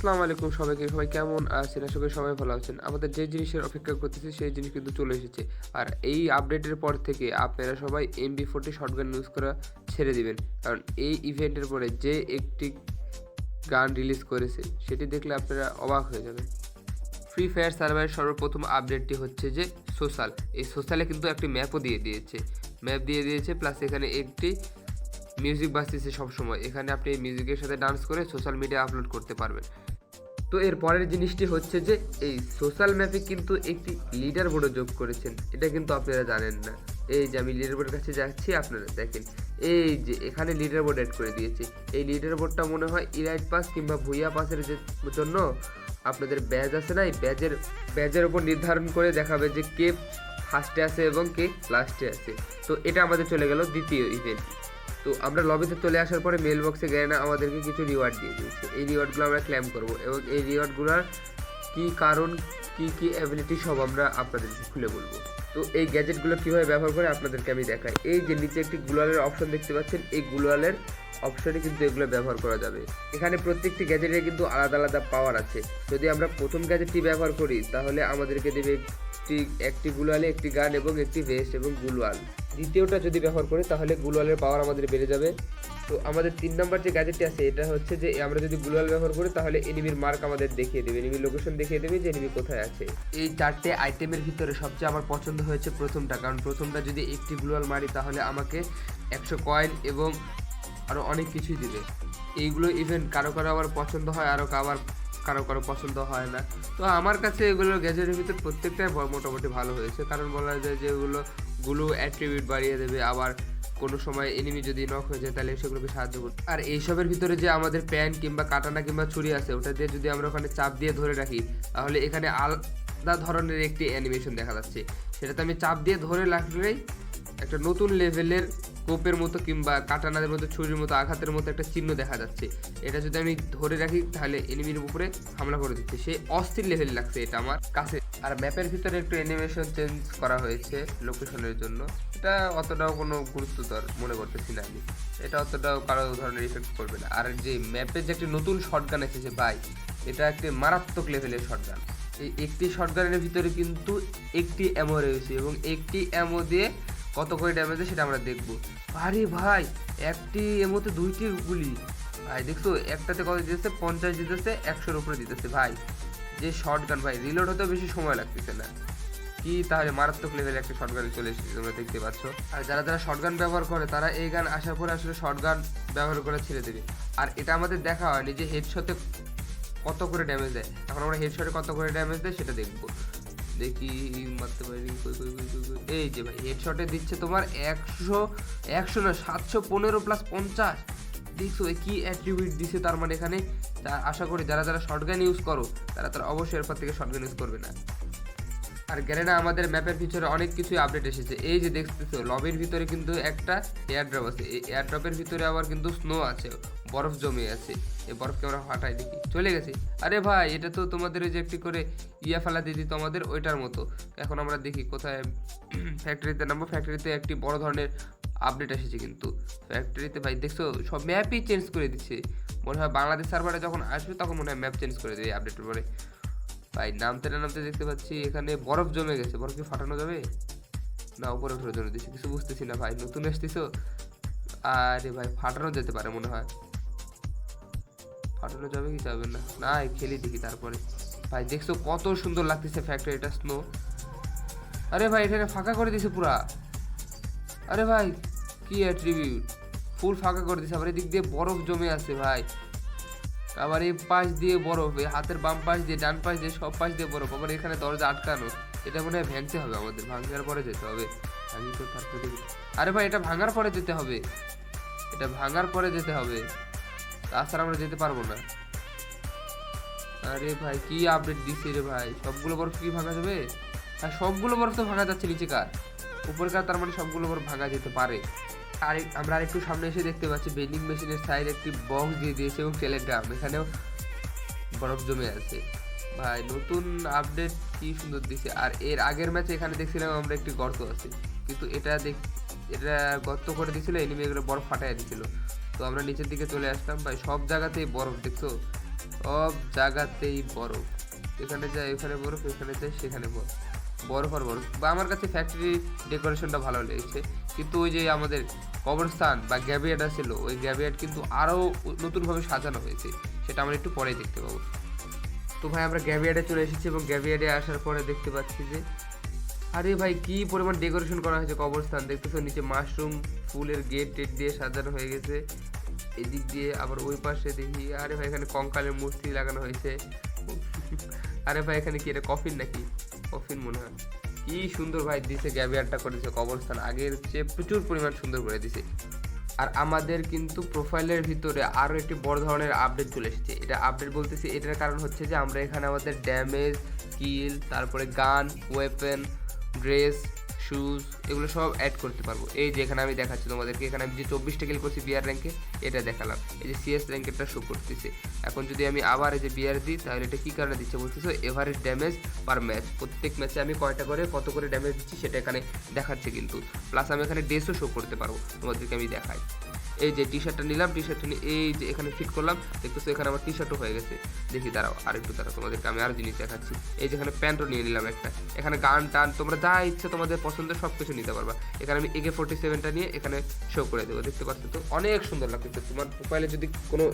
আসসালামু আলাইকুম সবাইকে। সবাই কেমন আছেন? আশা করি সবাই ভালো আছেন। আমাদের যে জিনিসের অপেক্ষা করতেছি সেই জিনিস কিন্তু চলে এসেছে। আর এই আপডেটের পর থেকে আপনারা সবাই MB40 শটগান ইউজ করা ছেড়ে দিবেন। কারণ এই ইভেন্টের পরে যে একটি গান রিলিজ করেছে সেটি দেখলে আপনারা অবাক হয়ে যাবেন। ফ্রি ফায়ার সার্ভারের সর্বপ্রথম আপডেটটি হচ্ছে যে সোশ্যাল। এই সোশ্যালে কিন্তু একটি ম্যাপও দিয়ে দিয়েছে। ম্যাপ দিয়ে দিয়েছে প্লাস এখানে একটি মিউজিক বাজতেছে সবসময়। এখানে আপনি এই মিউজিকের সাথে ডান্স করে সোশ্যাল মিডিয়া আপলোড করতে পারবেন। তো এর পরের জিনিসটি হচ্ছে যে এই সোশ্যাল ম্যাপে কিন্তু একটি লিডার বোর্ডও যোগ করেছেন। এটা কিন্তু আপনারা জানেন না। এই যে আমি লিডার বোর্ডের কাছে যাচ্ছি, আপনারা দেখেন এই যে এখানে লিডার বোর্ড অ্যাড করে দিয়েছে। এই লিডার বোর্ডটা মনে হয় ইলাইট পাস কিংবা ভুইয়া পাসের জন্য আপনাদের ব্যাজ আছে না, এই ব্যাজের ওপর নির্ধারণ করে দেখাবে যে কে ফার্স্টে আছে এবং কে লাস্টে আছে। তো এটা আমাদের চলে গেল দ্বিতীয় ইভেন্ট। তো আমরা লবিতে চলে আসার পরে মেল বক্সে গ্যারেনা আমাদেরকে কিছু রিওয়ার্ড দিয়ে দিয়েছে। এই রিওয়ার্ডগুলো আমরা ক্লেম করব এবং এই রিওয়ার্ডগুলোর কী কারণ, কী অ্যাবিলিটি সব আমরা আপনাদেরকে খুলে বলবো। তো এই গ্যাজেটগুলো কীভাবে ব্যবহার করে আপনাদেরকে আমি দেখাই। এই যে নিচে একটি গ্লোয়ালের অপশন দেখতে পাচ্ছেন, এই গ্লোয়ালের অপশনে কিন্তু এগুলো ব্যবহার করা যাবে। এখানে প্রত্যেকটি গ্যাজেটের কিন্তু আলাদা আলাদা পাওয়ার আছে। যদি আমরা প্রথম গ্যাজেটটি ব্যবহার করি তাহলে আমাদেরকে দেবে একটি গুলোয়ালে একটি গান এবং একটি ভেস্ট এবং গুলোয়াল। দ্বিতীয়টা যদি ব্যবহার করি তাহলে গুলোয়ালের পাওয়ার আমাদের বেড়ে যাবে। তো আমাদের 3 নম্বর যে গ্যাজেটটি আছে এটা হচ্ছে যে আমরা যদি গুলোয়াল ব্যবহার করি তাহলে এনিমির মার্ক আমাদের দেখিয়ে দেবে, এনিমির লোকেশন দেখিয়ে দেবে যে এনিমি কোথায় আছে। এই 4টে আইটেমের ভিতরে সবচেয়ে আমার পছন্দ হয়েছে প্রথমটা, কারণ প্রথমটা যদি একটি গুলোয়াল মারি তাহলে আমাকে 100 কয়েন এবং আরও অনেক কিছুই দিবে। এইগুলো ইভেন্ট কারো আবার পছন্দ হয়, আরও কারো পছন্দ হয় না। তো আমার কাছে এগুলো গ্যাজেটের ভিতর প্রত্যেকটাই মোটামুটি ভালো হয়েছে, কারণ বলা যায় যে এগুলো অ্যাট্রিবিউট বাড়িয়ে দেবে, আবার কোনো সময় এনিমি যদি নক হয়ে যায় তাহলে সেগুলোকে সাহায্য করবে। আর এইসবের ভিতরে যে আমাদের প্যান কিংবা কাটানা কিংবা ছুরি আছে ওটা দিয়ে যদি আমরা ওখানে চাপ দিয়ে ধরে রাখি তাহলে এখানে আলাদা ধরনের একটি অ্যানিমেশন দেখা যাচ্ছে। সেটাতে আমি চাপ দিয়ে ধরে রাখলেই একটা নতুন লেভেলের কোপের মতো কিংবা কাটানাদের মতো ছুরির মতো আঘাতের মতো একটা চিহ্ন দেখা যাচ্ছে। এটা যদি আমি ধরে রাখি তাহলে এনিমির উপরে হামলা করে দিচ্ছে, সেই অস্থির লেভেল লাগছে এটা আমার কাছে। আর ম্যাপের ভিতরে একটু অ্যানিমেশন চেঞ্জ করা হয়েছে লোকেশনের জন্য। এটা অতটাও কোনো গুরুত্বতর মনে করতেছি না আমি, এটা অতটাও কারো ধরনের ইফেক্ট করবে না। আর যে ম্যাপের যে একটি নতুন শটগান এসেছে ভাই, এটা একটি মারাত্মক লেভেলের শটগান। এই একটি শটগানের ভিতরে কিন্তু একটি অ্যামো রয়েছে এবং একটি অ্যামো দিয়ে কত করে ড্যামেজ দেয় সেটা আমরা দেখবো। আরে ভাই, একটি এমোতে 2টি গুলি ভাই, দেখছো একটাতে কত দিতেছে, 50 দিতেছে, 100-র উপরে দিতেছে ভাই। যে শর্টগান ভাই, রিলোড হতেও বেশি সময় লাগতেছে না। কি তাহলে মারাত্মক লেভেলে একটা শর্টগান চলে এসেছে, তোমরা দেখতে পাচ্ছ। আর যারা শর্টগান ব্যবহার করে তারা এই গান আসার পরে আসলে শর্টগান ব্যবহার করে ছেড়ে দেবে। আর এটা আমাদের দেখা হয়নি যে হেডশটে কত করে ড্যামেজ দেয়। এখন আমরা হেডশটে কত করে ড্যামেজ দেয় সেটা দেখবো। দেখি মারতে পারিনি, এই যে ভাই হেডশটে দিচ্ছে তোমার 100 না 715+50। দেখছো কি অ্যাট্রিবিউট দিছে, তার মানে এখানে আশা করি যারা শর্টগান ইউজ করো তারা অবশ্যই এরপর থেকে শর্টগান ইউজ করবে না। আর গ্যারেনা আমাদের ম্যাপের ভিতরে অনেক কিছুই আপডেট এসেছে। এই যে দেখতেছো লবির ভিতরে কিন্তু একটা এয়ারড্রপ আছে, এই এয়ারড্রপের ভিতরে আবার কিন্তু স্নো আছে, বরফ জমে আছে। এই বরফকে আমরা ফাটাই দেখি, চলে গেছে। আরে ভাই, এটা তো তোমাদের ওই যে একটি করে ফেলা দিয়ে দিত আমাদের ওইটার মতো। এখন আমরা দেখি কোথায় ফ্যাক্টরিতে নামবো। ফ্যাক্টরিতে একটি বড় ধরনের আপডেট এসেছে কিন্তু ফ্যাক্টরিতে ভাই, দেখছো সব ম্যাপই চেঞ্জ করে দিচ্ছে। মনে হয় বাংলাদেশ সার্ভারে যখন আসবে তখন মনে হয় ম্যাপ চেঞ্জ করে দেবে এই আপডেটের পরে। ভাই নামতে দেখতে পাচ্ছি এখানে বরফ জমে গেছে। বরফ কি ফাটানো যাবে না উপরে ওঠার জন্য দিচ্ছে, কিছু বুঝতেছি না ভাই। নতুন এসতেছ, আরে ভাই ফাটানো যেতে পারে মনে হয়। ফাটানো যাবে কি যাবে না, না খেলি দেখি তারপরে। ভাই দেখছো কত সুন্দর লাগতেছে ফ্যাক্টরিটা, স্নো। আরে ভাই এখানে ফাঁকা করে দিছে পুরা। আরে ভাই কি অ্যাট্রিবিউট, ফুল ফাঁকা করে দিছে। আবার এদিক দিয়ে বরফ জমে আছে ভাই, আবার এই পাশ দিয়ে বরফ, এই হাতের বাম পাশ দিয়ে ডান পাশ দিয়ে সব পাশ দিয়ে বরফ। আবার এখানে দরজা আটকানো, এটা মনে হয় ভাঙতে হবে আমাদের, ভাঙার পরে যেতে হবে। ভাঙি তো তারপরে, আরে ভাই এটা ভাঙার পরে যেতে হবে, এটা ভাঙার পরে যেতে হবে, তাছাড়া আমরা যেতে পারবো না। আরে ভাই কি আপডেট দিচ্ছে রে ভাই, সবগুলো বরফ কি ভাঙা যাবে? হ্যাঁ সবগুলো বরফ তো ভাঙা যাচ্ছে, নিচেকার উপরকার, তার মানে সবগুলো বরফ ভাঙা যেতে পারে। আমরা আরেকটু সামনে এসে দেখতে পাচ্ছি বেন্ডিং মেশিনের সাইড একটি বক্স দিয়ে দিয়েছে এবং টেলিগ্রাম, এখানেও বরফ জমে আছে। ভাই নতুন আপডেট কি সুন্দর দিছে। আর এর আগের ম্যাচে এখানে দেখছিলাম আমরা একটি গর্ত আছে, কিন্তু এটা গর্ত করে দিয়েছিল, এনিমি এগুলো বরফ ফাটাই দিছিল। তো আমরা নিচের দিকে চলে আসলাম ভাই, সব জায়গাতেই বরফ, দেখছো সব জায়গাতেই বরফ, এখানে যায় এখানে বরফ, এখানে যায় সেখানে বরফ, বরফ আর বরফ। বা আমার কাছে ফ্যাক্টরি ডেকোরেশনটা ভালো লেগেছে, কিন্তু ওই যে আমাদের কবরস্থান বা গ্যাবিয়ার্ড ছিল, ওই গ্যাবিয়ার্ড কিন্তু আরও নতুনভাবে সাজানো হয়েছে, সেটা আমরা একটু পরেই দেখতে পাবো। তো ভাই আমরা গ্যাবিয়ার্ডে চলে এসেছি এবং গ্যাবিয়ার্ডে আসার পরে দেখতে পাচ্ছি যে আরে ভাই কি পরিমাণ ডেকোরেশন করা হয়েছে কবরস্থান, দেখতেছো নিচে মাশরুম ফুলের গেট টেট দিয়ে সাজানো হয়ে গেছে, এদিক দিয়ে আবার ওই পাশে দেখি আরে ভাই এখানে কঙ্কালের মূর্তি লাগানো হয়েছে। আরে ভাই এখানে কি এটা কফিন নাকি? কফিন মনে হয়। কি সুন্দর ভাই দিছে, গ্যাবিয়ারটা করেছে কবরস্থান আগের চেয়ে প্রচুর পরিমাণ সুন্দর করে দিছে। আর আমাদের কিন্তু প্রোফাইলের ভিতরে আরও একটি বড় ধরনের আপডেট চলে এসেছে। এটা আপডেট বলতেছি, এটার কারণ হচ্ছে যে আমরা এখানে আমাদের ড্যামেজ, কিল, তারপরে গান, ওয়েপেন, ড্রেস, শুজ এগুলো সব অ্যাড করতে পারবো। এই যে এখানে আমি দেখাচ্ছি তোমাদেরকে, এখানে আমি যে 24টা কিল করছি বিআর র্যাঙ্কে, এটা দেখালাম। এই যে সিএস র্যাঙ্কেরটা শো করতেছে। এখন যদি আমি আবার এই যে বিআর দিই, তাহলে এটা কী কারণে দিচ্ছে বলতেছে এভারেজ ড্যামেজ পার ম্যাচ, প্রত্যেক ম্যাচে আমি কয়টা করে কত করে ড্যামেজ দিচ্ছি সেটা এখানে দেখাচ্ছে কিন্তু। প্লাস আমি এখানে ড্রেসও শো করতে পারবো, তোমাদেরকে আমি দেখাই। এই যে টি শার্টটা নিলাম, টি শার্টটা নিয়ে এই যে এখানে ফিট করলাম, দেখতেছো এখানে আমার টি শার্টও হয়ে গেছে। দেখি দাঁড়াও আরেকটু দাঁড়াও, তোমাদেরকে আমি আরও জিনিস দেখাচ্ছি। এই যে এখানে প্যান্টও নিয়ে নিলাম একটা, এখানে গান টান তোমরা যা ইচ্ছে তোমাদের পছন্দের সব কিছু নিতে পারবা। এখানে আমি AK-47টা নিয়ে এখানে শো করে দেবো, দেখতে পাচ্ছ তো অনেক সুন্দর লাগছে। তোমার প্রোফাইলে যদি কোনো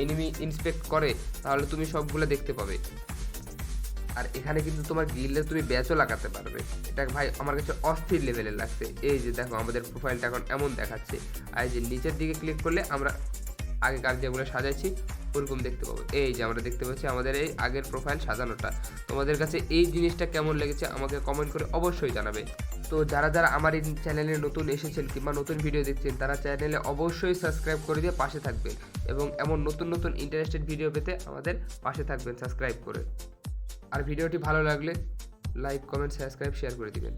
এনিমি ইন্সপেক্ট করে তাহলে তুমি সবগুলো দেখতে পাবে। আর এখানে কিন্তু তোমার গিল্ডে তুমি ব্যাচও লাগাতে পারবে, এটা ভাই আমার কাছে অস্থির লেভেলের লাগছে। এই যে দেখো আমাদের প্রোফাইলটা এখন এমন দেখাচ্ছে, আর এই যে নিচের দিকে ক্লিক করলে আমরা আগেকার যেগুলো সাজাইছি ওরকম দেখতে পাবো। এই যে আমরা দেখতে পাচ্ছি আমাদের এই আগের প্রোফাইল সাজানোটা। তোমাদের কাছে এই জিনিসটা কেমন লেগেছে আমাকে কমেন্ট করে অবশ্যই জানাবে। তো যারা যারা আমার এই চ্যানেলে নতুন এসেছেন কিংবা নতুন ভিডিও দেখছেন, তারা চ্যানেলে অবশ্যই সাবস্ক্রাইব করে দিয়ে পাশে থাকবেন, এবং এমন নতুন নতুন ইন্টারেস্টেড ভিডিও পেতে আমাদের পাশে থাকবেন সাবস্ক্রাইব করে। আর ভিডিওটি ভালো লাগলে লাইক, কমেন্ট, সাবস্ক্রাইব, শেয়ার করে দিবেন।